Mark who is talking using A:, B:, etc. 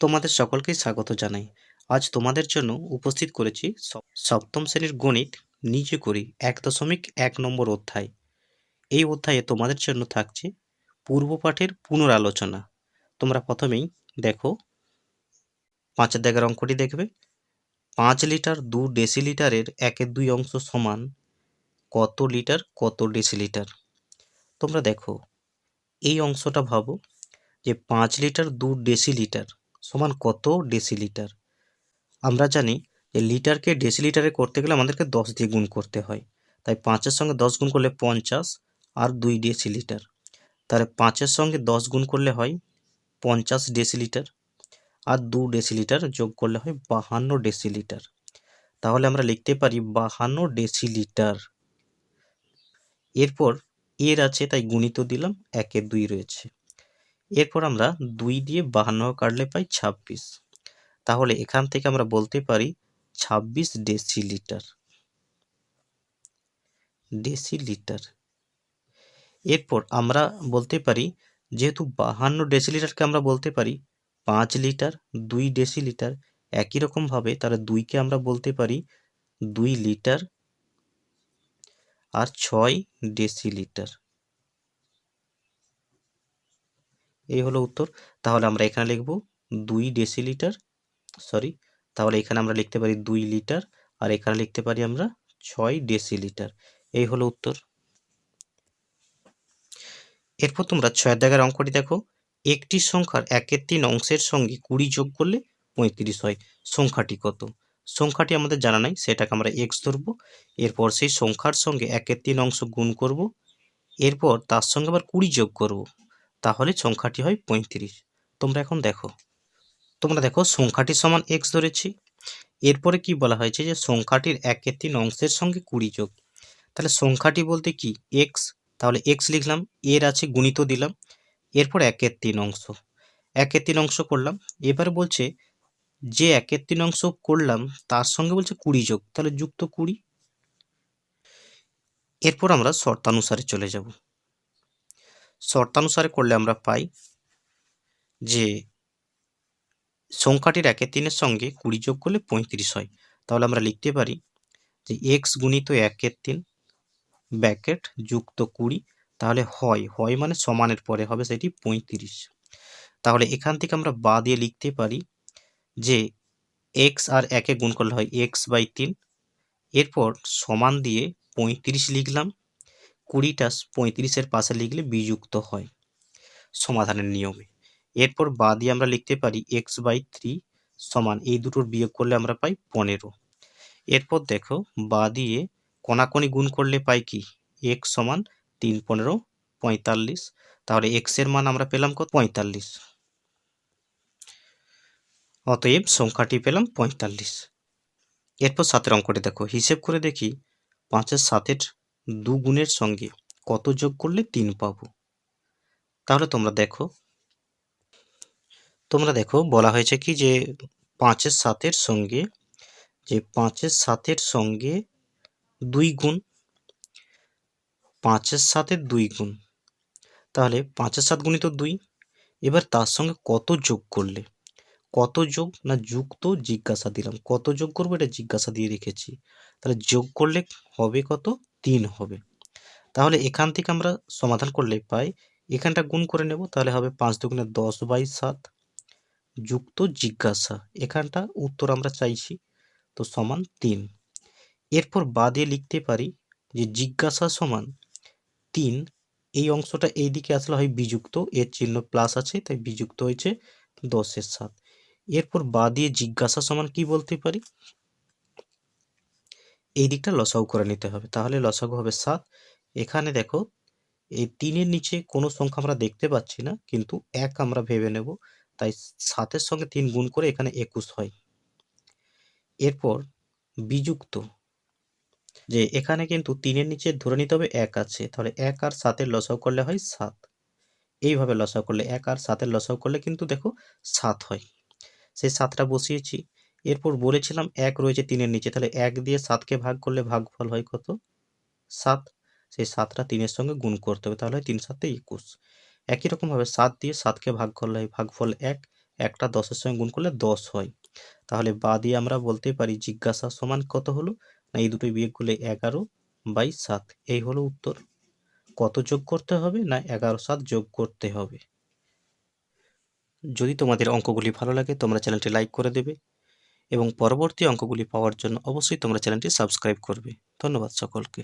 A: তোমাদের সকলকেই স্বাগত জানাই। আজ তোমাদের জন্য উপস্থিত করেছি সপ্তম শ্রেণীর গণিত নিজে করি ১.১ নম্বর অধ্যায়। এই অধ্যায়ে তোমাদের জন্য থাকছে পূর্ব পাঠের পুনরালোচনা। তোমরা প্রথমেই দেখো ৫ দাগের অঙ্কটি দেখবে। ৫ লিটার ২ ডেসিলিটারের ১/২ অংশ সমান কত লিটার কত ডেসিলিটার। তোমরা দেখো এই অংশটা ভাবো যে ৫ লিটার ২ ডেসিলিটার সমান কত ডেসিলিটার। আমরা জানি যে লিটারকে ডেসিলিটারে করতে গেলে আমাদেরকে ১০ দিয়ে গুণ করতে হয়, তাই ৫-এর সঙ্গে ১০ গুণ করলে ৫০ আর ২ ডেসিলিটার। তাহলে ৫-এর সঙ্গে ১০ গুণ করলে হয় ৫০ ডেসিলিটার, আর ২ ডেসিলিটার যোগ করলে হয় ৫২ ডেসিলিটার। তাহলে আমরা লিখতে পারি ৫২ ডেসিলিটার। এরপর এর আছে তাই গুণিত দিলাম, ১-২ রয়েছে। এরপর আমরা ২ দিয়ে ৫২ কাটলে পাই ২৬। তাহলে এখান থেকে আমরা বলতে পারি ২৬ ডেসিলিটার। ডেসিলিটার। এরপর আমরা বলতে পারি যেহেতু ৫২ ডেসিলিটারকে আমরা বলতে পারি ৫ লিটার ২ ডেসিলিটার, একই রকমভাবে তাহলে ২কে আমরা বলতে পারি ২ লিটার আর ৬ ডেসিলিটার। এই হলো উত্তর। তাহলে আমরা এখানে লিখব ২ ডেসিলিটার, তাহলে এখানে আমরা লিখতে পারি ২ লিটার, আর এখানে লিখতে পারি আমরা ৬ ডেসিলিটার। এই হলো উত্তর। এরপর তোমরা ৬ দাগের অঙ্কটি দেখো। একটি সংখ্যার ১/৩ অংশের সঙ্গে ২০ যোগ করলে ৩৫ হয়। সংখ্যাটি কত? সংখ্যাটি আমাদের জানা নাই, সেটাকে আমরা এক্স ধরবো। এরপর সেই সংখ্যার সঙ্গে ১/৩ অংশ গুণ করব, এরপর তার সঙ্গে আবার ২০ যোগ করব, তাহলে সংখ্যাটি হয় ৩৫। তোমরা দেখো সংখ্যাটি সমান এক্স ধরেছি। এরপরে কি বলা হয়েছে যে সংখ্যাটির ১/৩ অংশের সঙ্গে ২০ যোগ। তাহলে সংখ্যাটি বলতে কি এক্স, তাহলে এক্স লিখলাম, এর আছে গুণিত দিলাম, এরপর ১/৩ অংশ, ১/৩ অংশ করলাম। এবার বলছে যে ১/৩ অংশ করলাম তার সঙ্গে বলছে ২০ যোগ, তাহলে যুক্ত ২০। এরপর আমরা শর্তানুসারে চলে যাব। শর্তানুসারে করলে আমরা পাই যে সংখ্যাটির ১/৩ সঙ্গে ২০ যোগ করলে ৩৫ হয়। তাহলে আমরা লিখতে পারি যে এক্স গুণিত ১/৩ ব্র্যাকেট যুক্ত ২০, তাহলে হয় মানে সমানের পরে হবে সেটি ৩৫। তাহলে এখান থেকে আমরা বা দিয়ে লিখতে পারি যে এক্স আর ১-এ গুণ করলে হয় x/৩, এরপর সমান দিয়ে ৩৫ লিখলাম, ২০টা ৩৫-এর পাশে লিখলে বিযুক্ত হয় সমাধানের নিয়মে। এরপর বা দিয়ে আমরা লিখতে পারি x/3 সমান এই দুটোর বিয়োগ করলে আমরা পাই ১৫। এরপর দেখো বা দিয়ে কোনাকুনি গুণ করলে পাই কি x সমান ৩-১৫ ৪৫। তাহলে x এর মান আমরা পেলাম কত? ৪৫। অতএব সংখ্যাটি পেলাম ৪৫। এরপর ৭-এর অঙ্কটি দেখো। হিসেব করে দেখি ৫-এর ৭-এর ২ গুণের সঙ্গে কত যোগ করলে ৩ পাবো। তাহলে তোমরা দেখো বলা হয়েছে কি যে ৫-এর ৭-এর সঙ্গে ২ গুণ, ৫-এর ৭-এর ২ গুণ, তাহলে ৫-এর ৭ গুণিত ২। এবার তার সঙ্গে কত যোগ করলে, কত যোগ না যুক্ত জিজ্ঞাসা দিলাম, কত যোগ করবো এটা জিজ্ঞাসা দিয়ে রেখেছি, তাহলে যোগ করলে হবে কত? ৩ হবে। তাহলে এখান থেকে আমরা সমাধান করলে পাই, এখানটা গুণ করে নেব, তাহলে হবে ৫-২ ১০/৭ যুক্ত জিজ্ঞাসা, এখানটা উত্তর আমরা চাইছি, তো সমান ৩। এরপর বা দিয়ে লিখতে পারি যে জিজ্ঞাসা সমান ৩, এই অংশটা এই দিকে আসলে হয় বিযুক্ত, এর চিহ্ন প্লাস আছে তাই বিযুক্ত হয়েছে ১০/৭। এরপর বা দিয়ে জিজ্ঞাসা সমান কি বলতে পারি, এই দিকটা লসাগু করে নিতে হবে, তাহলে লসাগু হবে ৭। এখানে দেখো এই ৩-এর নিচে কোনো সংখ্যা আমরা দেখতে পাচ্ছি না, কিন্তু ১ আমরা ভেবে নেব, তাই ৭-এর সঙ্গে ৩ গুণ করে এখানে ২১ হয়। এরপর বিযুক্ত, যে এখানে কিন্তু ৩-এর নিচে ধরে নিতে হবে ১ আছে, তাহলে ১ আর ৭-এর লসাগু করলে হয় ৭। এইভাবে লসাগু করলে ১ আর ৭-এর লসাগু করলে কিন্তু দেখো ৭ হয়। সেই ৭টা বসিয়েছি। এরপর বলেছিলাম ১ রয়েছে ৩-এর নিচে, তাহলে ১ দিয়ে ৭কে ভাগ করলে ভাগফল হয় কত? ৭। সেই ৭টা ৩-এর সঙ্গে গুণ করতে হবে, তাহলে হয় ৩ × ৭ = ২১। একই রকমভাবে ৭ দিয়ে ৭কে ভাগ করলে হয় ভাগফল ১, একটা 10-এর সঙ্গে গুণ করলে 10 হয়। তাহলে বা দিয়ে আমরা বলতে পারি জিজ্ঞাসা সমান কত হলো, না এই দুটোই বিয়োগ করলে 11/7। এই হলো উত্তর। কত যোগ করতে হবে, না 11/7 যোগ করতে হবে। যদি তোমাদের অঙ্কগুলি ভালো লাগে তোমরা চ্যানেলটি লাইক করে দেবে এবং পরবর্তী অঙ্কগুলি পাওয়ার জন্য অবশ্যই তোমরা চ্যানেলটি সাবস্ক্রাইব করবে। ধন্যবাদ সকলকে।